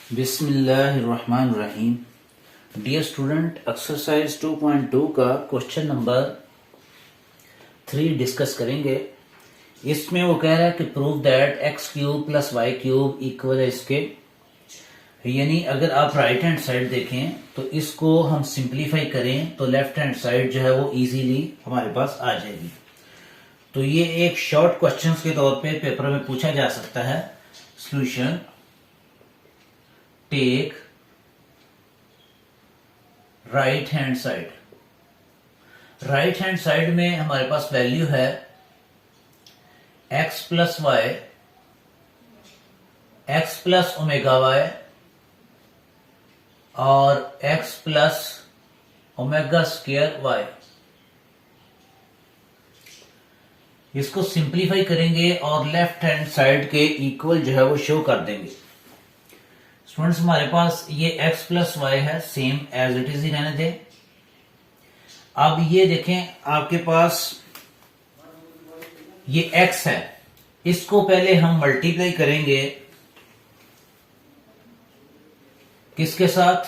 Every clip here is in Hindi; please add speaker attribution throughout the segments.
Speaker 1: बिस्मिल्लाहिर्रहमानिर्रहीम। डियर स्टूडेंट, एक्सरसाइज 2.2 का क्वेश्चन नंबर 3 डिस्कस करेंगे। इसमें वो कह रहा है कि prove that x cube plus y cube equal है इसके, यानी अगर आप राइट हैंड साइड देखें तो इसको हम सिंप्लीफाई करें तो लेफ्ट हैंड साइड जो है वो इजीली हमारे पास आ जाएगी। तो ये एक शॉर्ट क्वेश्चन के तौर पे पेपर में पूछा जा सकता है। Solution: take right hand side. Right hand side में हमारे पास वैल्यू है x plus Y, x plus omega y और x plus omega square y. इसको सिंप्लीफाई करेंगे और लेफ्ट हैंड साइड के इक्वल जो है वो शो कर देंगे। स्टूडेंट्स, हमारे पास ये x प्लस वाई है, सेम एज इट इज ही रहने दें। अब ये देखें, आपके पास ये x है, इसको पहले हम मल्टीप्लाई करेंगे किसके साथ?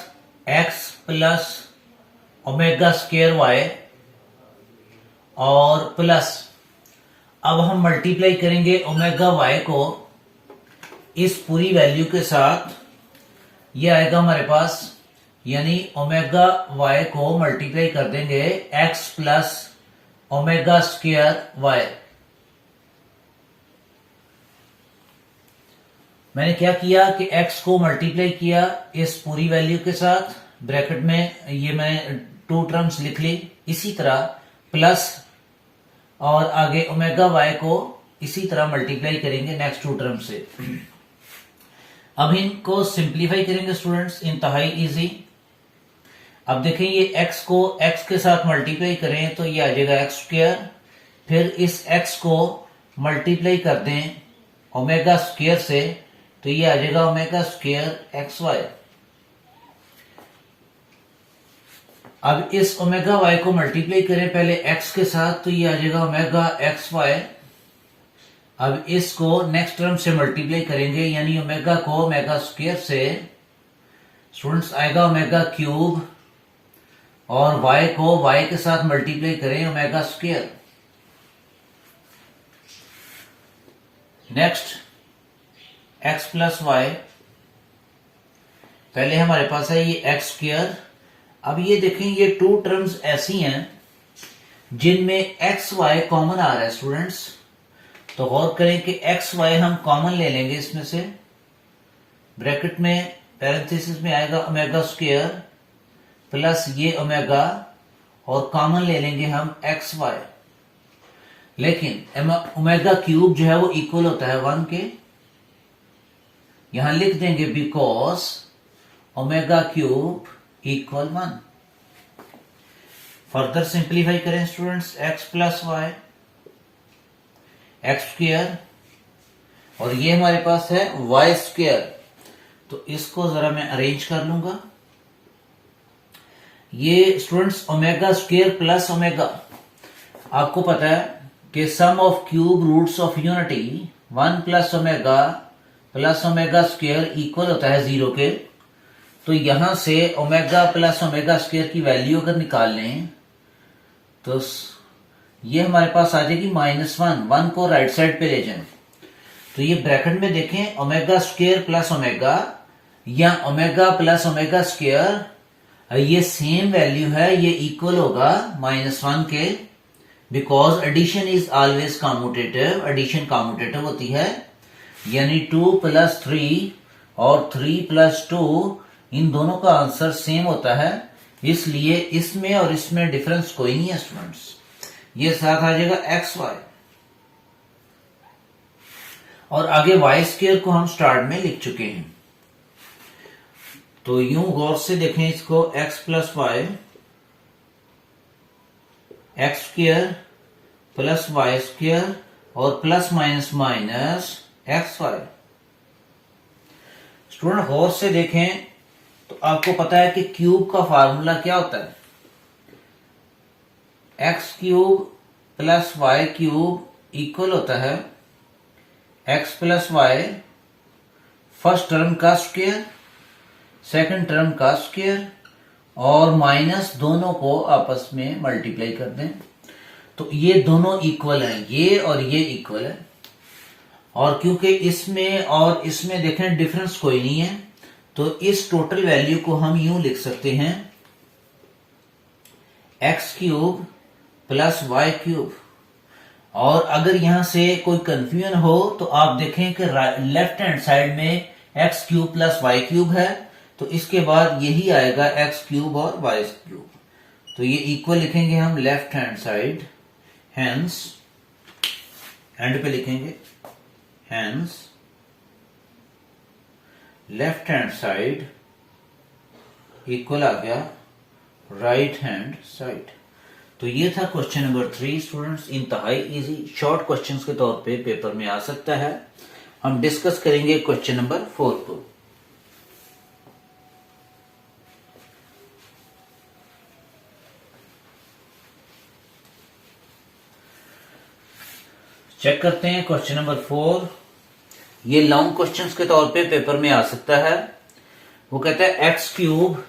Speaker 1: x plus omega square y और प्लस, अब हम मल्टीप्लाई करेंगे ओमेगा वाई को इस पूरी वैल्यू के साथ। ये आएगा हमारे पास, यानी ओमेगा वाई को मल्टीप्लाई कर देंगे x plus omega square y. मैंने क्या किया कि x को मल्टीप्लाई किया इस पूरी वैल्यू के साथ, ब्रैकेट में ये मैंने 2 टर्म्स लिख ली। इसी तरह प्लस और आगे ओमेगा वाई को इसी तरह मल्टीप्लाई करेंगे नेक्स्ट 2 टर्म से। अब इनको सिंप्लीफाई करेंगे स्टूडेंट्स, इंतहाई इजी। अब देखें, ये x को x के साथ मल्टीप्लाई करें तो ये आ जाएगा एक्स स्क्वायर, फिर इस x को मल्टीप्लाई कर दें ओमेगा स्क्वायर से तो ये आ जाएगा ओमेगा स्क्वायर एक्स वाई। अब इस ओमेगा वाई को मल्टीप्लाई करें पहले x के साथ तो ये आ जाएगा ओमेगा एक्स वाई। अब इसको नेक्स्ट टर्म से मल्टीप्लाई करेंगे, यानी ओमेगा को ओमेगा स्क्वायर से स्टूडेंट्स आएगा ओमेगा क्यूब, और y को y के साथ मल्टीप्लाई करें omega square. Next x plus y, पहले हमारे पास है ये एक्स स्क्वायर। अब ये देखें, ये 2 टर्म्स ऐसी हैं जिनमें एक्स वाई कॉमन आ रहा है स्टूडेंट्स। तो गौर करें कि एक्स वाई हम कॉमन ले लेंगे इसमें से, ब्रैकेट में पैरेंथेसिस में आएगा ओमेगा स्क्वायर प्लस ये ओमेगा, और कॉमन ले लेंगे हम एक्स वाई। लेकिन ओमेगा क्यूब जो है वो इक्वल होता है 1 के, यहां लिख देंगे because omega cube equal 1। Further simplify करें students, X plus Y X square, और ये हमारे पास है वाई स्क्वायर। तो इसको जरा मैं अरेंज कर लूंगा। ये students omega square plus omega, आपको पता है कि sum of cube roots of unity 1 plus omega square equal होता है 0 के। तो यहां से ओमेगा प्लस ओमेगा स्क्वायर की वैल्यू अगर निकाल लें तो ये हमारे पास आ जाएगी -1 को राइट साइड पे ले जाएं तो ये ब्रैकेट में देखें ओमेगा स्क्वायर प्लस ओमेगा या ओमेगा प्लस ओमेगा स्क्वायर, ये सेम वैल्यू है, ये इक्वल होगा -1 के, because addition is always commutative. Addition commutative होती है, यानी 2 प्लस 3 और 3 प्लस 2 इन दोनों का आंसर सेम होता है, इसलिए इसमें और इसमें डिफरेंस कोई नहीं है स्टूडेंट्स। ये साथ आ जाएगा एक्स वाई, और आगे वाई स्क्वायर को हम स्टार्ट में लिख चुके हैं। तो यूं गौर से देखें इसको, X plus Y X square plus Y square और plus minus minus x Y. Student गौर से देखें तो आपको पता है कि क्यूब का फार्मूला क्या होता है? X cube plus y cube equal होता है x plus y first term का स्क्वायर सेकंड टर्म का स्क्वायर और माइनस दोनों को आपस में मल्टीप्लाई कर दें तो ये दोनों इक्वल हैं, ये और ये इक्वल है। और क्योंकि इसमें और इसमें देखें डिफरेंस कोई नहीं है तो इस टोटल वैल्यू को हम यूं लिख सकते हैं x cube plus y cube. और अगर यहां से कोई कंफ्यूजन हो तो आप देखें कि लेफ्ट हैंड साइड में x cube plus y cube है तो इसके बाद यही आएगा एक्स क्यूब और वाई क्यूब। तो ये इक्वल लिखेंगे हम left hand side, hence end पे लिखेंगे hence left hand side equal आ गया राइट हैंड साइड। तो ये था क्वेश्चन नंबर 3 स्टूडेंट्स, इंतहाई इजी शॉर्ट क्वेश्चंस के तौर पे पेपर में आ सकता है। हम डिस्कस करेंगे क्वेश्चन नंबर 4 को। चेक करते हैं क्वेश्चन नंबर 4। ये लॉन्ग क्वेश्चंस के तौर पे पेपर में आ सकता है। वो कहता है x cube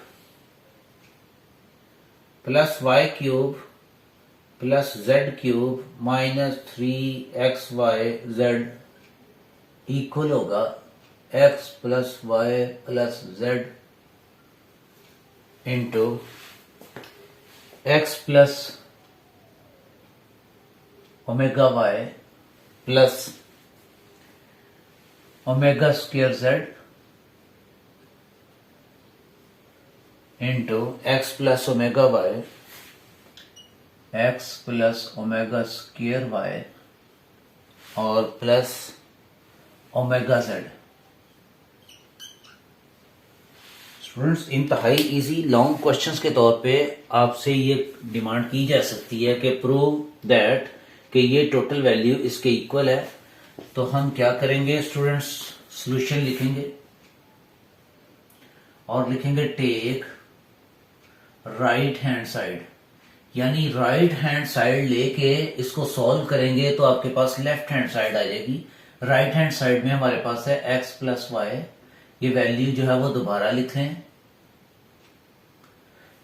Speaker 1: plus y cube plus z cube minus 3xyz equal होगा x plus y plus z into x plus omega y plus omega square z into x plus omega y x plus omega square y और प्लस ओमेगा जेड। स्टूडेंट्स इंतहाई इजी लॉन्ग क्वेश्चंस के तौर पे आपसे ये डिमांड की जा सकती है कि प्रूव दैट कि ये टोटल वैल्यू इसके इक्वल है। तो हम क्या करेंगे स्टूडेंट्स, सॉल्यूशन लिखेंगे और लिखेंगे टेक राइट हैंड साइड, यानी राइट हैंड साइड लेके इसको सॉल्व करेंगे तो आपके पास लेफ्ट हैंड साइड आ जाएगी। राइट हैंड साइड में हमारे पास है एक्स प्लस वाई, ये वैल्यू जो है वो दोबारा लिख लें।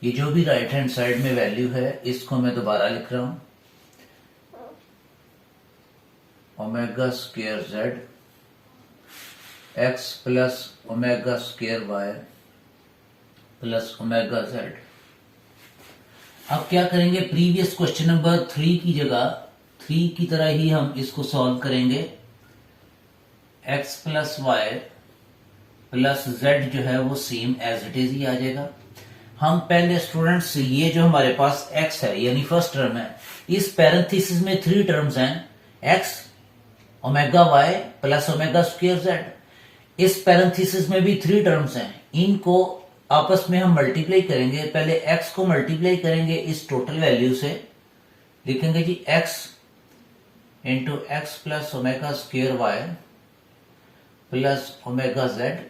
Speaker 1: ये जो भी राइट हैंड साइड में वैल्यू है इसको मैं दोबारा लिख रहा हूं, omega square z x plus omega square y plus omega z. अब क्या करेंगे, प्रीवियस क्वेश्चन नंबर 3 की जगह 3 की तरह ही हम इसको सॉल्व करेंगे। x plus y plus z जो है वो सेम एज इट इज ही आ जाएगा। हम पहले स्टूडेंट्स ये जो हमारे पास x है यानी फर्स्ट टर्म है, इस पैरेंथेसिस में 3 टर्म्स हैं, x omega y plus omega square z. इस पैरेंथेसिस में भी 3 टर्म्स हैं, इनको आपस में हम मल्टीप्लाई करेंगे। पहले x को मल्टीप्लाई करेंगे इस टोटल वैल्यू से, लिखेंगे जी x into x plus omega square y plus omega z.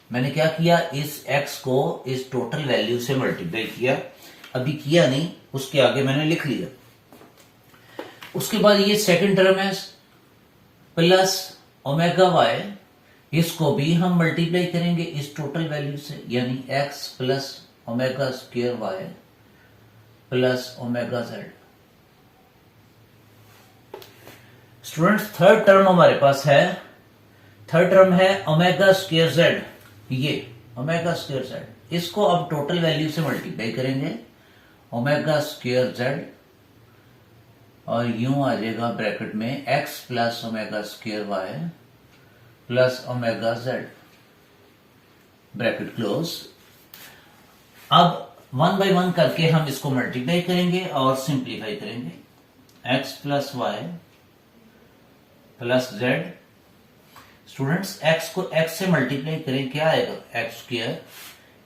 Speaker 1: मैंने क्या किया, इस x को इस टोटल वैल्यू से मल्टीप्लाई किया, अभी किया नहीं, उसके आगे मैंने लिख लिया। उसके बाद ये सेकंड टर्म है प्लस ओमेगा वाई, इसको भी हम मल्टीप्लाई करेंगे इस टोटल वैल्यू से, यानी x plus omega square y plus omega z. Students third term हमारे पास है, थर्ड टर्म है ओमेगा स्क्वायर जेड, ये ओमेगा स्क्वायर जेड, इसको अब टोटल वैल्यू से मल्टीप्लाई करेंगे, ओमेगा स्क्वायर जेड और यूं आ जाएगा ब्रैकेट में x plus omega square y plus omega z, bracket close. अब 1 बाय 1 करके हम इसको मल्टीप्लाई करेंगे और सिंप्लीफाई करेंगे, x plus y plus z. Students x को x से मल्टीप्लाई करें, क्या आएगा एक्स स्क्वायर,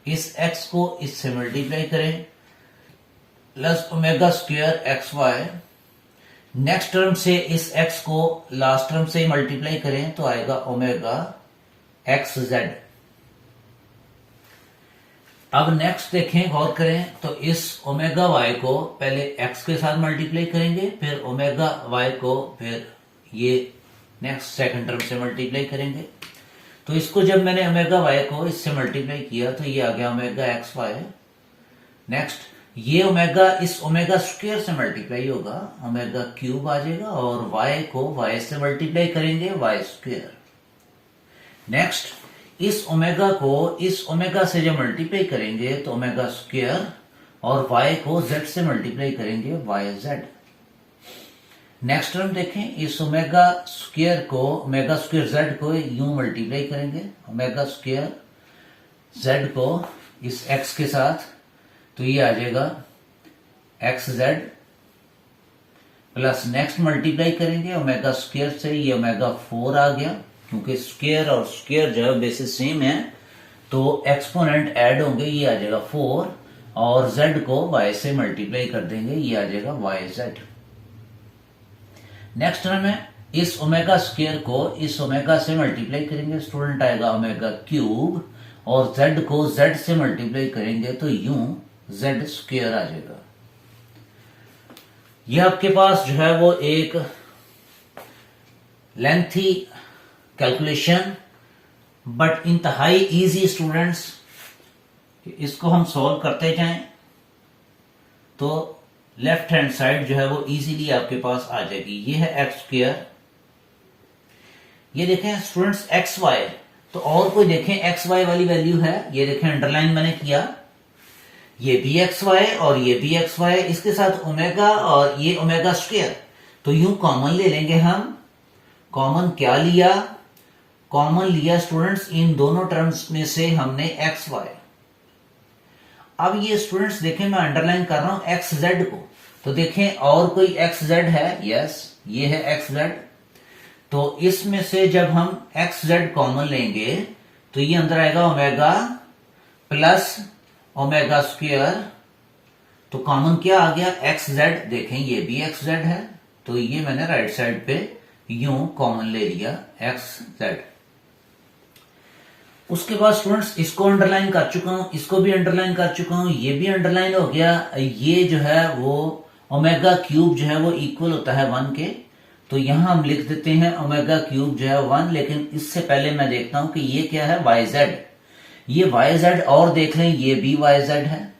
Speaker 1: इस x को इससे मल्टीप्लाई करें plus omega square x y. Next term से इस x को लास्ट टर्म से मल्टीप्लाई करें तो आएगा ओमेगा एक्स जेड। अब नेक्स्ट देखें, गौर करें तो इस ओमेगा y को पहले x के साथ मल्टीप्लाई करेंगे, फिर ओमेगा y को फिर ये नेक्स्ट सेकंड टर्म से मल्टीप्लाई करेंगे। तो इसको जब मैंने ओमेगा वाई को इससे मल्टीप्लाई किया तो ये आ गया ओमेगा एक्स वाई। नेक्स्ट ये ओमेगा इस ओमेगा स्क्वायर से मल्टीप्लाई होगा, ओमेगा क्यूब आ जाएगा, और वाई को वाई से मल्टीप्लाई करेंगे, वाई स्क्वायर। नेक्स्ट इस ओमेगा को इस ओमेगा से जब मल्टीप्लाई करेंगे तो ओमेगा स्क्वायर, और वाई को जेड से मल्टीप्लाई करेंगे, वाई जेड। नेक्स्ट टर्म देखें, इस ओमेगा स्क्वायर जेड को यूं मल्टीप्लाई करेंगे, ओमेगा स्क्वायर जेड को इस एक्स के साथ, तो ये आ जाएगा x Z plus next multiply करेंगे ओमेगा स्क्वायर से, ये ओमेगा 4 आ गया, क्योंकि स्क्वायर और स्क्वायर जो है बेसिस सेम है तो एक्सपोनेंट ऐड होंगे, ये आ जाएगा 4, और z को y से मल्टीप्लाई कर देंगे, ये आ जाएगा yz। नेक्स्ट टर्म है, इस ओमेगा स्क्वायर को इस ओमेगा से मल्टीप्लाई करेंगे, स्टूडेंट आएगा ओमेगा क्यूब, और z को z से मल्टीप्लाई करेंगे तो यूं z स्क्वायर आ जाएगा। यह आपके पास जो है वो एक लेंथी कैलकुलेशन बट इंतहाई इजी स्टूडेंट्स, इसको हम सॉल्व करते जाएं तो लेफ्ट हैंड साइड जो है वो इजीली आपके पास आ जाएगी। ये है एक्स स्क्वायर, ये देखें स्टूडेंट्स एक्स वाई, तो और कोई देखें एक्स वाई वाली वैल्यू है, ये देखें अंडरलाइन मैंने किया, ये भी एक्स वाई और ये भी एक्स वाई, इसके साथ ओमेगा और ये ओमेगा स्क्वायर, तो यूं कॉमन ले लेंगे हम। कॉमन क्या लिया? कॉमन लिया स्टूडेंट्स इन दोनों टर्म्स में से हमने एक्स वाई। अब ये स्टूडेंट्स देखें मैं अंडरलाइन कर रहा हूं एक्स जेड को, तो देखें और कोई एक्स जेड है? यस, ये है एक्स जेड। तो इसमें से जब हम एक्स जेड कॉमन लेंगे तो ये अंदर आएगा ओमेगा प्लस ओमेगा स्क्वायर, तो कॉमन क्या आ गया? X Z. देखें ये भी एक्स जेड है, तो ये मैंने राइट साइड पे यूं कॉमन ले लिया एक्स जेड। उसके बाद स्टूडेंट्स इसको अंडरलाइन कर चुका हूं, इसको भी अंडरलाइन कर चुका हूं, ये भी अंडरलाइन हो गया। ये जो है वो ओमेगा क्यूब जो है वो इक्वल होता है 1 के, तो यहां हम लिख देते हैं ओमेगा क्यूब जो है 1, लेकिन इससे पहले मैं देखता हूं कि ये क्या है? Y z. ये वाई जेड और देख लें, ये भी वाई जेड है,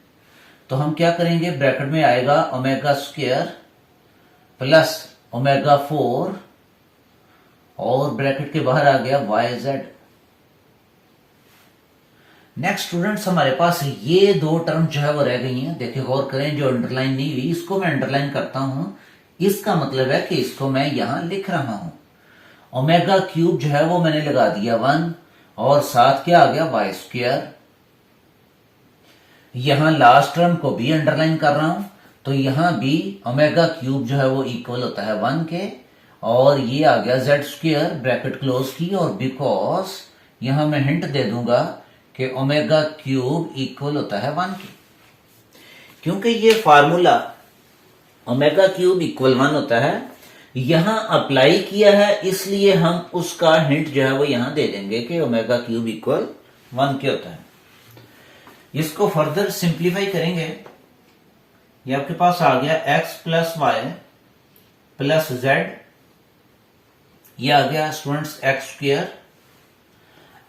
Speaker 1: तो हम क्या करेंगे? ब्रैकेट में आएगा ओमेगा स्क्वायर प्लस ओमेगा 4, और ब्रैकेट के बाहर आ गया वाई जेड। नेक्स्ट स्टूडेंट्स हमारे पास ये दो टर्म जो है वो रह गई हैं। देखिए गौर करें, जो अंडरलाइन नहीं हुई इसको मैं अंडरलाइन करता हूं, इसका मतलब है कि इसको मैं यहां लिख रहा हूं। ओमेगा क्यूब जो है वो मैंने लगा दिया 1, और साथ क्या आ गया? Y square. यहां लास्ट टर्म को भी अंडरलाइन कर रहा हूं, तो यहां भी ओमेगा क्यूब जो है वो इक्वल होता है 1 के, और ये आ गया जेड स्क्वायर, ब्रैकेट क्लोज की, और बिकॉज यहां मैं हिंट दे दूंगा कि ओमेगा क्यूब इक्वल होता है 1 के, क्योंकि ये फार्मूला ओमेगा क्यूब इक्वल 1 होता है, यहां अप्लाई किया है, इसलिए हम उसका हिंट जो है वो यहां दे देंगे कि ओमेगा क्यूब इक्वल 1 के होता है। इसको फर्दर सिंप्लीफाई करेंगे, ये आपके पास आ गया x plus y plus z, ये आ गया स्टूडेंट्स एक्स स्क्वायर।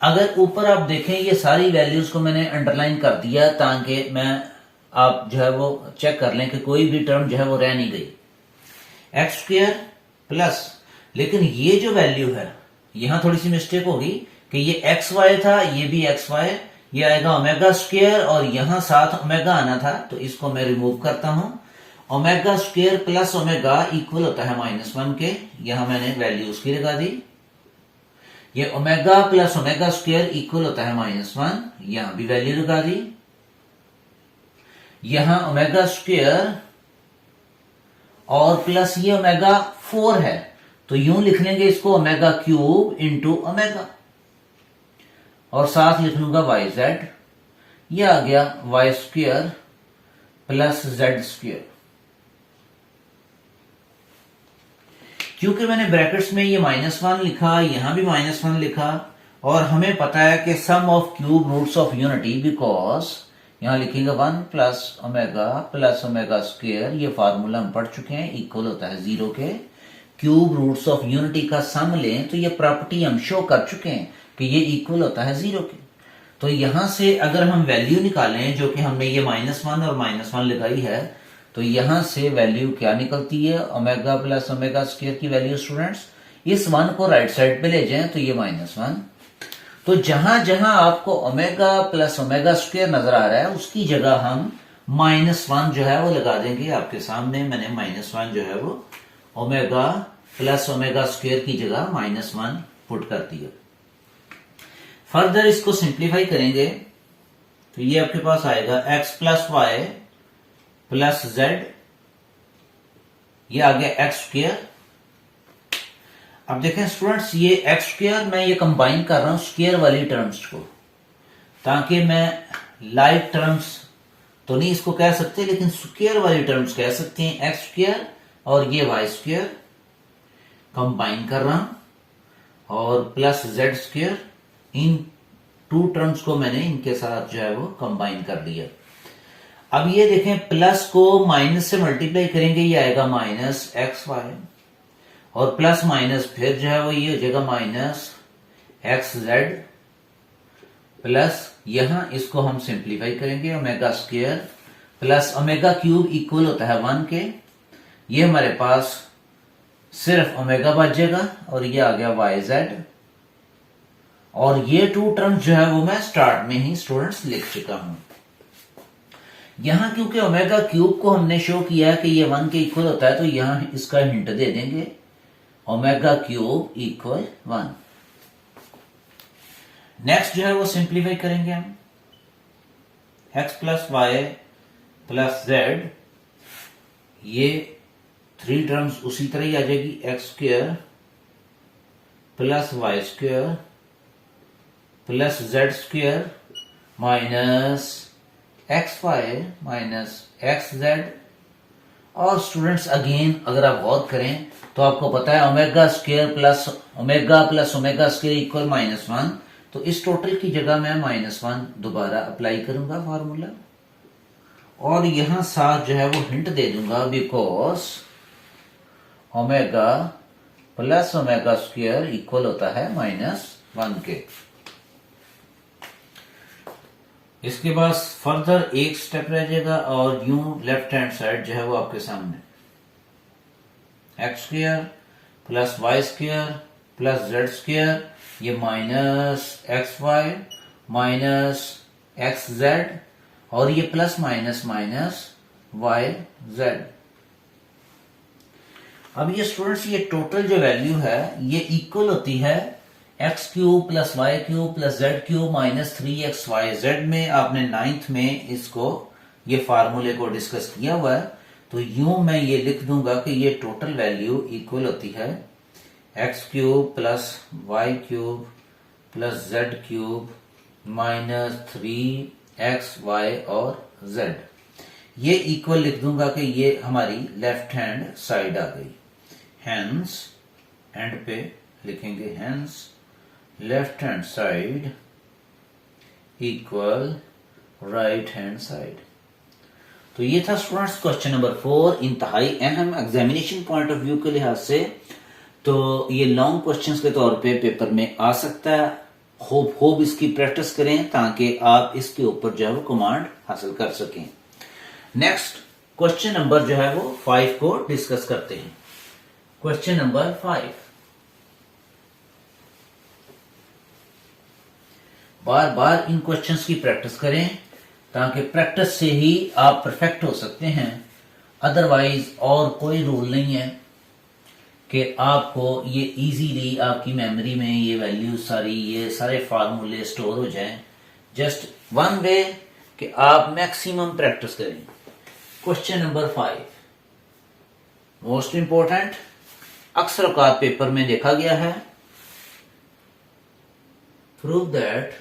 Speaker 1: अगर ऊपर आप देखें ये सारी वैल्यूज को मैंने अंडरलाइन कर दिया ताकि मैं आप जो है वो चेक कर लें कि कोई भी टर्म जो है वो रह नहीं गई। एक्स स्क्वायर प्लस, लेकिन ये जो वैल्यू है यहां थोड़ी सी मिस्टेक होगी कि ये एक्स वाई था, ये भी एक्स वाई, ये आएगा ओमेगा स्क्वायर, और यहां साथ ओमेगा आना था, तो इसको मैं रिमूव करता हूं। Omega square plus omega equal होता है -1 के, यहां मैंने वैल्यू उसकी लगा दी। ये omega plus omega square equal होता है -1, यहां भी वैल्यू लगा दी। यहां ओमेगा स्क्वायर और प्लस ये ओमेगा 4 है, तो यूं लिख लेंगे इसको ओमेगा क्यूब इंटू ओमेगा, और साथ लिख लूंगा वाई जेड। यह आ गया y square plus z square. क्योंकि मैंने ब्रैकेट्स में ये -1 लिखा, यहां भी -1 लिखा, और हमें पता है कि sum of cube roots of unity, because यहां लिखेंगे 1 प्लस ओमेगा स्क्वायर, ये फार्मूला हम पढ़ चुके हैं, इक्वल होता है 0 के। क्यूब रूट्स ऑफ यूनिटी का सम लें तो ये प्रॉपर्टी हम शो कर चुके हैं कि ये इक्वल होता है 0 के। तो यहां से अगर हम वैल्यू निकालें, जो कि हमने ये -1 और -1 लगाई है, तो यहां से वैल्यू क्या निकलती है, ओमेगा प्लस ओमेगा स्क्वायर की वैल्यू स्टूडेंट्स। इस 1 को राइट साइड पे ले जाएं तो ये -1। तो जहां जहां आपको ओमेगा प्लस ओमेगा स्क्वायर नजर आ रहा है उसकी जगह हम -1 जो है वो लगा देंगे। आपके सामने मैंने -1 जो है वो ओमेगा प्लस ओमेगा स्क्वायर की जगह -1 पुट कर दिया। फर्दर इसको सिंप्लीफाई करेंगे तो ये आपके पास आएगा x plus y plus z, ये आ गया x स्क्वायर। अब देखें स्टूडेंट्स, ये एक्स स्क्वायर मैं ये कंबाइन कर रहा हूं स्क्वायर वाली टर्म्स को, ताकि मैं लाइक टर्म्स तो नहीं इसको कह सकते, लेकिन स्क्वायर वाली टर्म्स कह सकते हैं। एक्स स्क्वायर और ये वाई स्क्वायर कंबाइन कर रहा हूं और प्लस जेड स्क्वायर, इन टू टर्म्स को मैंने इनके साथ जो है वो कंबाइन कर लिया। अब ये देखें, प्लस को माइनस से मल्टीप्लाई करेंगे, ये आएगा माइनस एक्स वाई, और प्लस माइनस फिर जो है वो ये हो जाएगा माइनस एक्स जेड, प्लस यहां इसको हम सिंप्लीफाई करेंगे, omega square plus omega cube equal होता है 1 के। ये हमारे पास सिर्फ ओमेगा बचेगा और ये आ गया वाई जेड, और ये टू टर्म्स जो है वो मैं स्टार्ट में ही स्टूडेंट्स लिख चुका हूं। यहां क्योंकि ओमेगा क्यूब को हमने शो किया है कि ये 1 के इक्वल होता है, तो यहां इसका हिंट दे देंगे, ओमेगा क्यूब इक्वल 1। नेक्स्ट जो है वो सिंप्लीफाई करेंगे हम, x plus y plus z, ये 3 टर्म्स उसी तरह ही आ जाएगी, x square plus Y square plus z square minus x y minus x z. और स्टूडेंट्स अगेन अगर आप गौर करें तो आपको पता है omega plus omega square equal -1, तो इस टोटल की जगह मैं -1 दोबारा अप्लाई करूंगा फार्मूला, और यहां साथ जो है वो हिंट दे दूंगा, because omega plus omega square equal होता है -1 के। इसके बाद फर्दर एक स्टेप रह जाएगा और यूं लेफ्ट हैंड साइड जो है वो आपके सामने, x square plus Y square plus z square, ये minus x y minus x z, और ये plus minus minus y z. अब ये स्टूडेंट्स ये टोटल जो वैल्यू है ये इक्वल होती है x cube plus y cube plus z cube minus 3xyz में। आपने 9th में इसको ये फार्मूले को डिस्कस किया हुआ है, तो यूं मैं ये लिख दूंगा कि ये टोटल वैल्यू इक्वल होती है x cube plus y cube plus z cube minus 3xy और z। ये इक्वल लिख दूंगा कि ये हमारी लेफ्ट हैंड साइड आ गई, हेंस एंड पे लिखेंगे hence left hand side equal right hand side. तो ये था स्टूडेंट्स क्वेश्चन नंबर 4, इंतहाई अहम एग्जामिनेशन पॉइंट ऑफ व्यू के लिहाज से। तो ये लॉन्ग क्वेश्चंस के तौर पे पेपर में आ सकता है। होप इसकी प्रैक्टिस करें ताकि आप इसके ऊपर जो है वो कमांड हासिल कर सकें। नेक्स्ट क्वेश्चन नंबर जो है वो 5 को डिस्कस करते हैं। क्वेश्चन नंबर 5, बार बार इन क्वेश्चंस की प्रैक्टिस करें ताकि प्रैक्टिस से ही आप परफेक्ट हो सकते हैं। अदरवाइज और कोई रूल नहीं है कि आपको ये इजीली आपकी मेमोरी में ये वैल्यू सारी ये सारे फार्मूले स्टोर हो जाएं। जस्ट वन वे कि आप मैक्सिमम प्रैक्टिस करें। क्वेश्चन नंबर 5 मोस्ट इंपॉर्टेंट, अक्सर औकात पेपर में देखा गया है। Prove that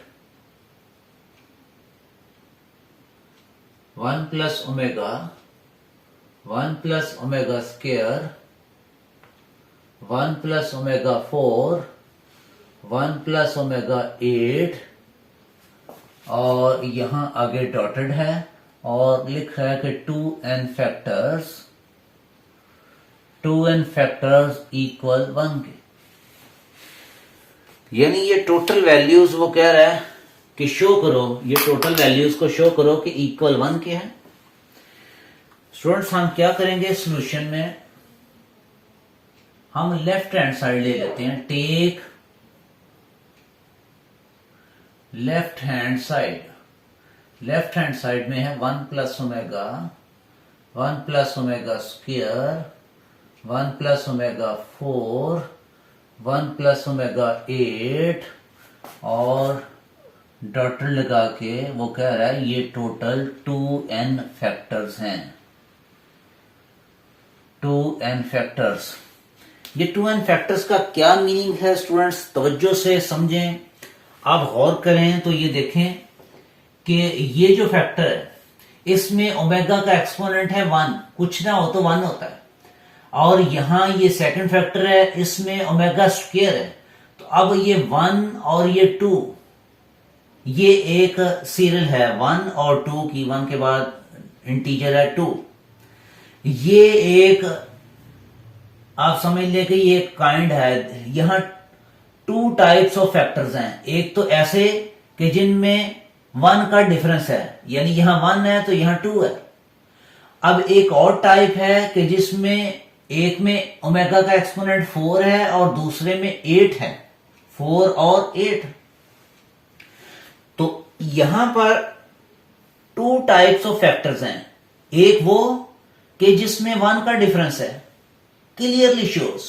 Speaker 1: 1 plus omega 1 plus omega square 1 plus omega 4 1 plus omega 8, और यहां आगे डॉटेड है और लिख रहा है कि 2n फैक्टर्स इक्वल 1 के। यानी ये टोटल वैल्यूज वो कह रहा है कि शो करो, ये टोटल वैल्यूज को शो करो कि इक्वल 1 के है। स्टूडेंट्स हम क्या करेंगे सॉल्यूशन में, हम लेफ्ट हैंड साइड ले लेते हैं। Take left hand side, left hand side में है 1 plus omega, 1 plus omega square, 1 plus omega 4, 1 plus omega 8 और डॉटर लगा के वो कह रहा है ये टोटल 2n फैक्टर्स हैं, 2n फैक्टर्स। ये 2n फैक्टर्स का क्या मीनिंग है स्टूडेंट्स, तवज्जो से समझें, आप गौर करें तो ये देखें कि ये जो फैक्टर है इसमें ओमेगा का एक्सपोनेंट है 1, कुछ ना हो तो 1 होता है, और यहां ये सेकंड फैक्टर है इसमें ओमेगा स्क्वायर है, तो अब ये 1 और ये 2 ये एक सीरियल है 1 और 2 की, 1 के बाद इंटीजर है 2, ये एक आप समझ ले कि ये काइंड है। यहां 2 टाइप्स ऑफ फैक्टर्स हैं, एक तो ऐसे कि जिनमें 1 का डिफरेंस है, यानी यहां 1 है तो यहां 2 है। अब एक और टाइप है कि जिसमें एक में ओमेगा का एक्सपोनेंट 4 है और दूसरे में 8 है, 4 और 8। तो यहां पर 2 टाइप्स ऑफ फैक्टर्स हैं, एक वो कि जिसमें 1 का डिफरेंस है, क्लियरली शोस,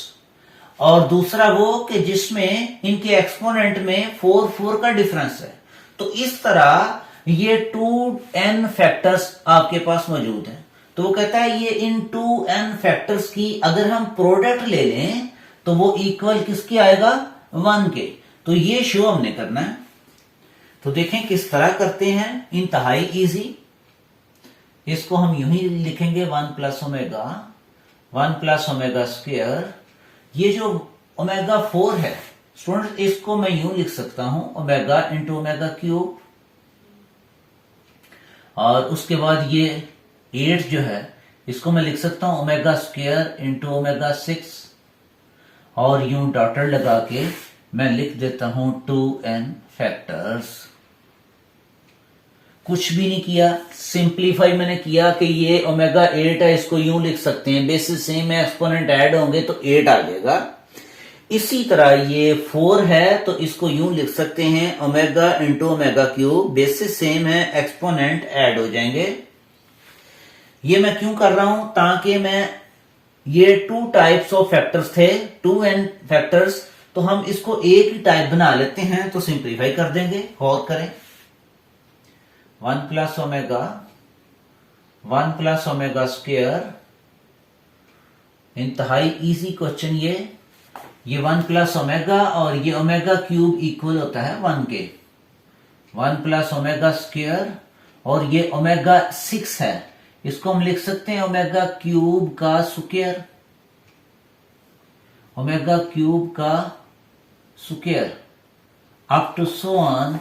Speaker 1: और दूसरा वो कि जिसमें इनके एक्सपोनेंट में 4 का डिफरेंस है। तो इस तरह ये 2n फैक्टर्स आपके पास मौजूद हैं। तो वो कहता है ये इन 2n फैक्टर्स की अगर हम प्रोडक्ट ले लें तो वो इक्वल किसके आएगा, 1 के। तो ये शो हमने करना है। तो देखें किस तरह करते हैं, इंतहाई इजी। इसको हम यूं ही लिखेंगे 1 plus omega, 1 plus omega square. ये जो ओमेगा 4 है स्टूडेंट, इसको मैं यूं लिख सकता हूं ओमेगा इंटू ओमेगा क्यूब, और उसके बाद ये 8 जो है इसको मैं लिख सकता हूं ओमेगा स्क्वायर इंटू ओमेगा 6, और यूं डॉटर लगा के मैं लिख देता हूं 2n फैक्टर्स। कुछ भी नहीं किया, सिंप्लीफाई मैंने किया कि ये ओमेगा 8 है, इसको यूं लिख सकते हैं, बेसिस सेम है, एक्सपोनेंट ऐड होंगे तो 8 आ जाएगा। इसी तरह ये 4 है तो इसको यूं लिख सकते हैं omega into omega cube, basis same है, एक्सपोनेंट ऐड हो जाएंगे। ये मैं क्यों कर रहा हूं, ताकि मैं ये 2 टाइप्स ऑफ फैक्टर्स थे, 2n फैक्टर्स, तो हम इसको एक ही टाइप बना लेते हैं, तो सिंप्लीफाई कर देंगे। गौर करें 1 plus omega, 1 plus omega square, इंतहाई इजी क्वेश्चन ये 1 प्लस ओमेगा और ये ओमेगा क्यूब इक्वल होता है 1 के, 1 प्लस ओमेगा स्क्वायर, और ये ओमेगा 6 है, इसको हम लिख सकते हैं ओमेगा क्यूब का स्क्वायर, ओमेगा क्यूब का square, up to so on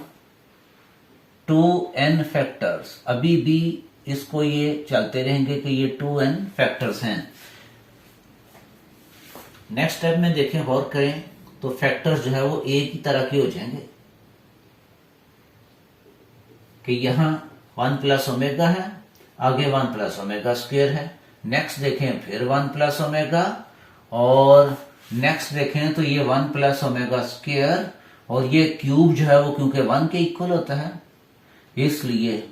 Speaker 1: 2n factors. अभी भी इसको ये चलते रहेंगे कि ये 2n फैक्टर्स हैं। नेक्स्ट स्टेप में देखें, गौर करें तो फैक्टर्स जो है वो एक ही तरह के हो जाएंगे कि यहां 1 प्लस ओमेगा है, आगे 1 प्लस ओमेगा स्क्वायर है। नेक्स्ट देखें फिर 1 प्लस ओमेगा, और नेक्स्ट देखें तो ये 1 प्लस ओमेगा स्क्वायर, और ये क्यूब जो है वो क्योंकि 1 के इक्वल होता है इसलिए।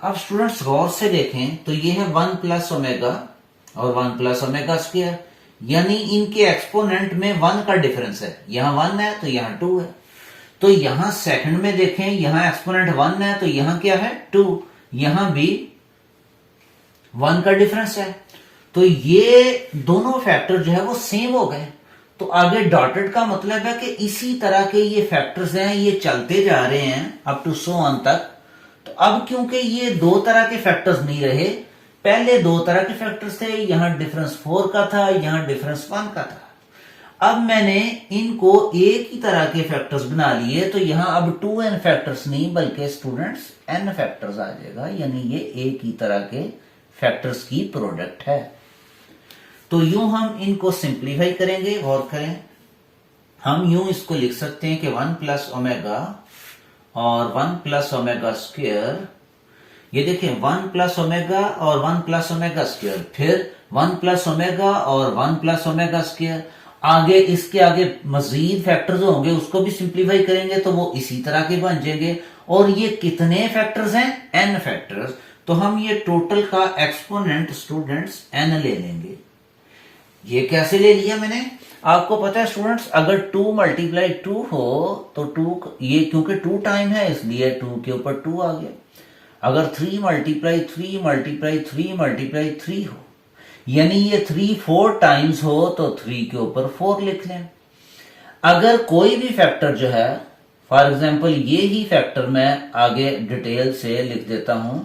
Speaker 1: अब स्टूडेंट्स गौर से देखें तो ये है 1 प्लस ओमेगा और 1 प्लस ओमेगा स्क्वायर, यानी इनके एक्सपोनेंट में 1 का डिफरेंस है, यहां 1 है तो यहां 2 है। तो यहां सेकंड में देखें, यहां एक्सपोनेंट 1 है तो यहां क्या है 2, यहां भी 1 का डिफरेंस है। तो ये दोनों फैक्टर जो है वो सेम हो गए। तो आगे डॉटेड का मतलब है कि इसी तरह के ये फैक्टर्स हैं, ये चलते जा रहे हैं अप टू सो ऑन तक। तो अब क्योंकि ये 2 तरह के फैक्टर्स नहीं रहे, पहले 2 तरह के फैक्टर्स थे, यहां डिफरेंस 4 का था, यहां डिफरेंस 1 का था। अब मैंने इनको एक ही तरह के फैक्टर्स बना लिए, तो यहां अब 2n फैक्टर्स नहीं बल्कि स्टूडेंट्स n फैक्टर्स आ जाएगा, यानी ये एक ही तरह के फैक्टर्स की प्रोडक्ट है। तो यूं हम इनको सिंप्लीफाई करेंगे। गौर करें हम यूं इसको लिख सकते हैं कि 1 प्लस ओमेगा और 1 प्लस ओमेगा स्क्वायर, ये देखें 1 प्लस ओमेगा और 1 प्लस ओमेगा स्क्वायर, फिर 1 प्लस ओमेगा और 1 प्लस ओमेगा स्क्वायर। आगे इसके आगे मजीद फैक्टर जो होंगे उसको भी सिंप्लीफाई करेंगे तो वो इसी तरह के बन जाएंगे। और ये कितने फैक्टर्स हैं? n factors. तो हम ये टोटल का एक्सपोनेंट स्टूडेंट्स n ले लेंगे। ये कैसे ले लिया मैंने? आपको पता है स्टूडेंट्स, अगर 2 मल्टीप्लाई 2 हो तो 2, ये क्योंकि 2 टाइम है इसलिए 2 के ऊपर 2 आ गया। अगर 3 मल्टीप्लाई 3 मल्टीप्लाई 3 मल्टीप्लाई 3 हो, यानी ये 3 4 टाइम्स हो तो 3 के ऊपर 4 लिख लें। अगर कोई भी फैक्टर जो है, फॉर एग्जाम्पल ये ही फैक्टर मैं आगे डिटेल से लिख देता हूं,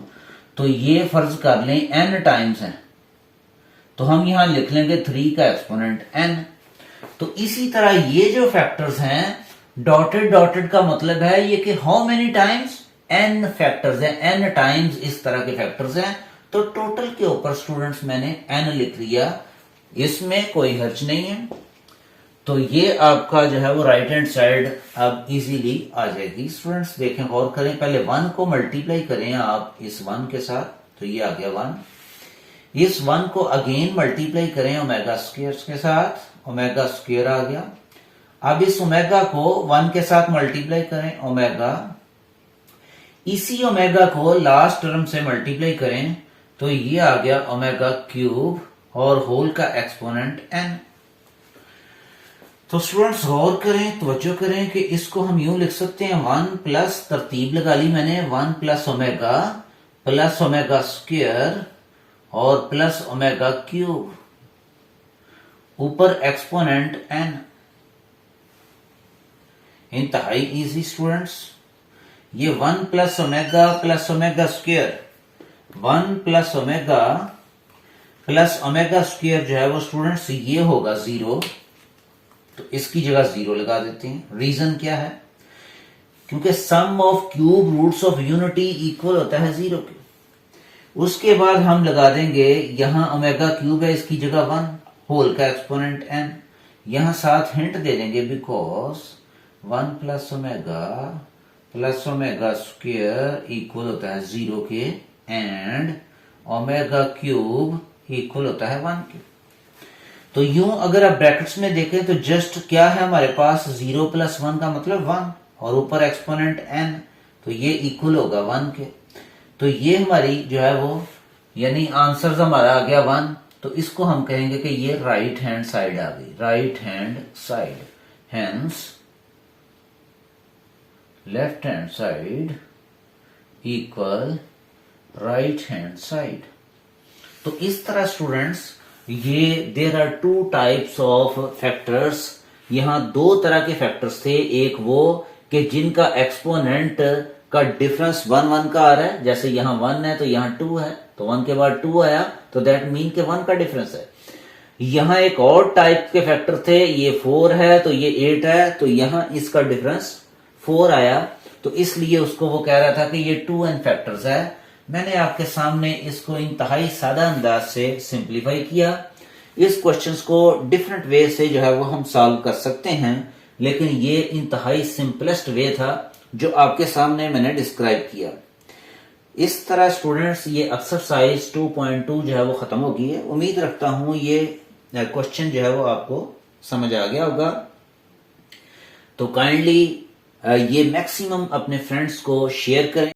Speaker 1: तो ये फर्ज कर लें n टाइम्स है, तो हम यहां लिख लेंगे 3 का एक्सपोनेंट n। तो इसी तरह ये जो फैक्टर्स हैं, डॉटेड डॉटेड का मतलब है ये कि how many times, n factors हैं, n टाइम्स इस तरह के फैक्टर्स हैं। तो टोटल के ऊपर स्टूडेंट्स मैंने n लिख लिया, इसमें कोई हर्ज नहीं है। तो ये आपका जो है वो राइट हैंड साइड अब इजीली आ जाएगी। स्टूडेंट्स देखें, गौर करें, पहले 1 को मल्टीप्लाई करें आप इस 1 के साथ, तो ये आ गया 1। इस 1 को अगेन मल्टीप्लाई करें ओमेगा स्क्वायर के साथ, ओमेगा स्क्वायर आ गया। अब इस ओमेगा को 1 के साथ मल्टीप्लाई करें, ओमेगा। इसी ओमेगा को लास्ट टर्म से मल्टीप्लाई करें तो ये आ गया ओमेगा क्यूब और होल का एक्सपोनेंट n। तो स्टूडेंट्स गौर करें, तवज्जो करें कि इसको हम यूं लिख सकते हैं 1 प्लस, तरतीब लगा ली मैंने, 1 प्लस ओमेगा स्क्वायर और प्लस ओमेगा क्यूब, ऊपर एक्सपोनेंट n। इंतहाई इजी स्टूडेंट्स। ये 1 plus omega square, 1 plus omega square जो है वो स्टूडेंट्स ये होगा 0, तो इसकी जगह 0 लगा देते हैं। रीजन क्या है? क्योंकि sum of cube roots of unity equal होता है 0 के। उसके बाद हम लगा देंगे, यहां ओमेगा क्यूब है, इसकी जगह 1, होल का एक्सपोनेंट n। यहां साथ हिंट दे देंगे, because 1 plus omega square equal होता है 0 के, एंड ओमेगा क्यूब इक्वल होता है 1 के। तो यूं अगर आप ब्रैकेट्स में देखें तो जस्ट क्या है हमारे पास, 0 प्लस 1 का मतलब 1 और ऊपर एक्सपोनेंट n, तो ये इक्वल होगा 1 के। तो ये हमारी जो है वो, यानी आंसर हमारा आ गया 1। तो इसको हम कहेंगे कि ये राइट हैंड साइड आ गई, right hand side, hence left hand side equal right hand side. तो इस तरह स्टूडेंट्स ये there are 2 types of factors. यहां 2 तरह के फैक्टर्स थे, एक वो कि जिनका एक्सपोनेंट का डिफरेंस 1 1 का आ रहा है, जैसे यहां 1 है तो यहां 2 है, तो 1 के बाद 2 आया, तो दैट मीन के 1 का डिफरेंस है। यहां एक और टाइप के फैक्टर थे, ये 4 है तो ये 8 है, तो यहां इसका डिफरेंस 4 आया, तो इसलिए उसको वो कह रहा था कि ये 2n फैक्टर्स है। मैंने आपके सामने इसको इंतहाई सादा अंदाज से सिंप्लीफाई किया। इस क्वेश्चंस को डिफरेंट वे से जो है वो हम सॉल्व कर सकते हैं, लेकिन ये इंतहाई सिंपलेस्ट वे था जो आपके सामने मैंने डिस्क्राइब किया। इस तरह स्टूडेंट्स ये एक्सरसाइज 2.2 जो है वो खत्म हो गई है। उम्मीद रखता हूं ये क्वेश्चन जो है वो आपको समझ आ गया होगा। तो काइंडली ये मैक्सिमम अपने फ्रेंड्स को शेयर करें।